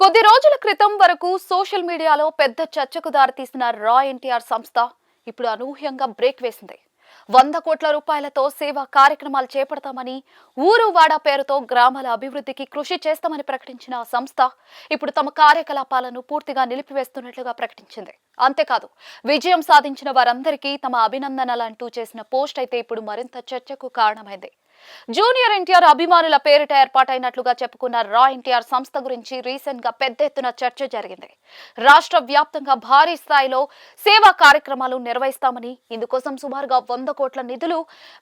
కొద్ది రోజుల క్రితం వరకు సోషల్ మీడియాలో పెద్ద చర్చకు దారితీసిన రా ఎన్టీఆర్ సంస్థ ఇప్పుడు అనూహ్యంగా బ్రేక్ వేసింది. 100 కోట్ల రూపాయలతో సేవా కార్యక్రమాలు చేపడతామని, ఊరు వాడ పేరుతో గ్రామాల అభివృద్ధికి కృషి చేస్తామని ప్రకటించిన ఆ సంస్థ ఇప్పుడు తమ కార్యకలాపాలను పూర్తిగా నిలిపివేస్తున్నట్లుగా ప్రకటించింది. అంతేకాదు, విజయం సాధించిన వారందరికీ తమ అభినందనలంటూ చేసిన పోస్ట్ అయితే ఇప్పుడు మరింత చర్చకు కారణమైంది. జూనియర్ ఎన్టీఆర్ అభిమానుల పేరిట ఏర్పాటైనట్లుగా చెప్పుకున్న రా ఎన్టీఆర్ సంస్థ గురించి రీసెంట్ గా పెద్ద ఎత్తున చర్చ జరిగింది. రాష్ట్ర వ్యాప్తంగా భారీ స్థాయిలో సేవా కార్యక్రమాలు నిర్వహిస్తామని, ఇందుకోసం సుమారుగా 100 కోట్ల నిధులు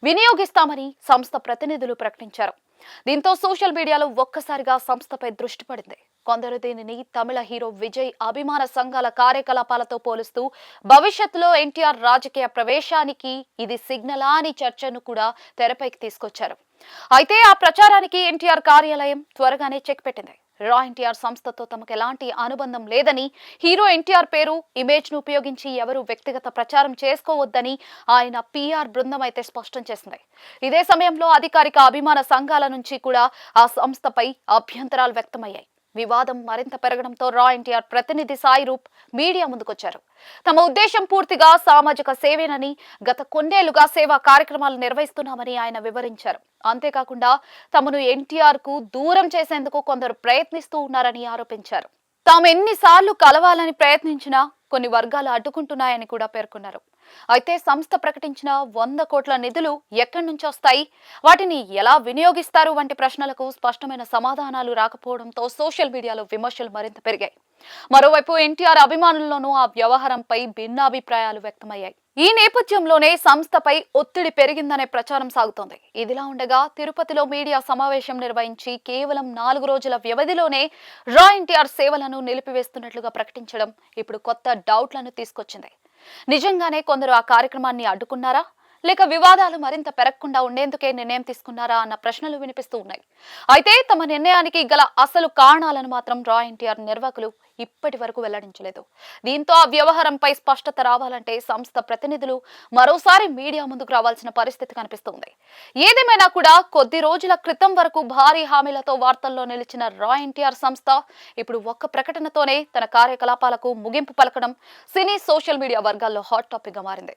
వినియోగిస్తామని సంస్థ ప్రతినిధులు ప్రకటించారు. దీంతో సోషల్ మీడియాలో ఒక్కసారిగా సంస్థపై దృష్టి పడింది. కొందరు దీనిని తమిళ హీరో విజయ్ అభిమాన సంఘాల కార్యకలాపాలతో పోలుస్తూ భవిష్యత్తులో ఎన్టీఆర్ రాజకీయ ప్రవేశానికి ఇది సిగ్నలా అని చర్చను కూడా తెరపైకి తీసుకొచ్చారు. అయితే ఆ ప్రచారానికి ఎన్టీఆర్ కార్యాలయం త్వరగానే చెక్ పెట్టింది. రా ఎన్టీఆర్ సంస్థతో తమకు ఎలాంటి అనుబంధం లేదని, హీరో ఎన్టీఆర్ పేరు, ఇమేజ్ ను ఉపయోగించి ఎవరు వ్యక్తిగత ప్రచారం చేసుకోవద్దని ఆయన పిఆర్ బృందం అయితే స్పష్టం చేసింది. ఇదే సమయంలో అధికారిక అభిమాన సంఘాల నుంచి కూడా ఆ సంస్థపై అభ్యంతరాలు వ్యక్తమయ్యాయి. వివాదం మరింత పెరగడంతో రా ఎన్టీఆర్ ప్రతినిధి సాయి రూప్ మీడియా ముందుకొచ్చారు. తమ ఉద్దేశం పూర్తిగా సామాజిక సేవేనని, గత కొన్నేళ్లుగా సేవా కార్యక్రమాలు నిర్వహిస్తున్నామని ఆయన వివరించారు. అంతేకాకుండా తమను ఎన్టీఆర్ కు దూరం చేసేందుకు కొందరు ప్రయత్నిస్తూ ఉన్నారని ఆరోపించారు. తాము ఎన్నిసార్లు కలవాలని ప్రయత్నించినా కొన్ని వర్గాలు అడ్డుకుంటున్నాయని కూడా పేర్కొన్నారు. అయితే సంస్థ ప్రకటించిన 100 కోట్ల నిధులు ఎక్కడి నుంచి వస్తాయి, వాటిని ఎలా వినియోగిస్తారు వంటి ప్రశ్నలకు స్పష్టమైన సమాధానాలు రాకపోవడంతో సోషల్ మీడియాలో విమర్శలు మరింత పెరిగాయి. మరోవైపు ఎన్టీఆర్ అభిమానుల్లోనూ ఆ వ్యవహారంపై భిన్నాభిప్రాయాలు వ్యక్తమయ్యాయి. ఈ నేపథ్యంలోనే సంస్థపై ఒత్తిడి పెరిగిందనే ప్రచారం సాగుతోంది. ఇదిలా ఉండగా తిరుపతిలో మీడియా సమావేశం నిర్వహించి కేవలం 4 రోజుల వ్యవధిలోనే రా ఎన్టీఆర్ సేవలను నిలిపివేస్తున్నట్లుగా ప్రకటించడం ఇప్పుడు కొత్త డౌట్లను తీసుకొచ్చింది. నిజంగానే కొందరు ఆ కార్యక్రమాన్ని అడ్డుకున్నారా, లేక వివాదాలు మరింత పెరగకుండా ఉండేందుకే నిర్ణయం తీసుకున్నారా అన్న ప్రశ్నలు వినిపిస్తూ ఉన్నాయి. అయితే తమ నిర్ణయానికి గల అసలు కారణాలను మాత్రం రా ఎన్టీఆర్ నిర్వాహకులు ఇప్పటి వరకు వెల్లడించలేదు. దీంతో ఆ వ్యవహారంపై స్పష్టత రావాలంటే సంస్థ ప్రతినిధులు మరోసారి మీడియా ముందుకు రావాల్సిన పరిస్థితి కనిపిస్తుంది. ఏదేమైనా కూడా కొద్ది రోజుల క్రితం వరకు భారీ హామీలతో వార్తల్లో నిలిచిన రా ఎన్టీఆర్ సంస్థ ఇప్పుడు ఒక్క ప్రకటనతోనే తన కార్యకలాపాలకు ముగింపు పలకడం సినీ సోషల్ మీడియా వర్గాల్లో హాట్ టాపిక్ గా మారింది.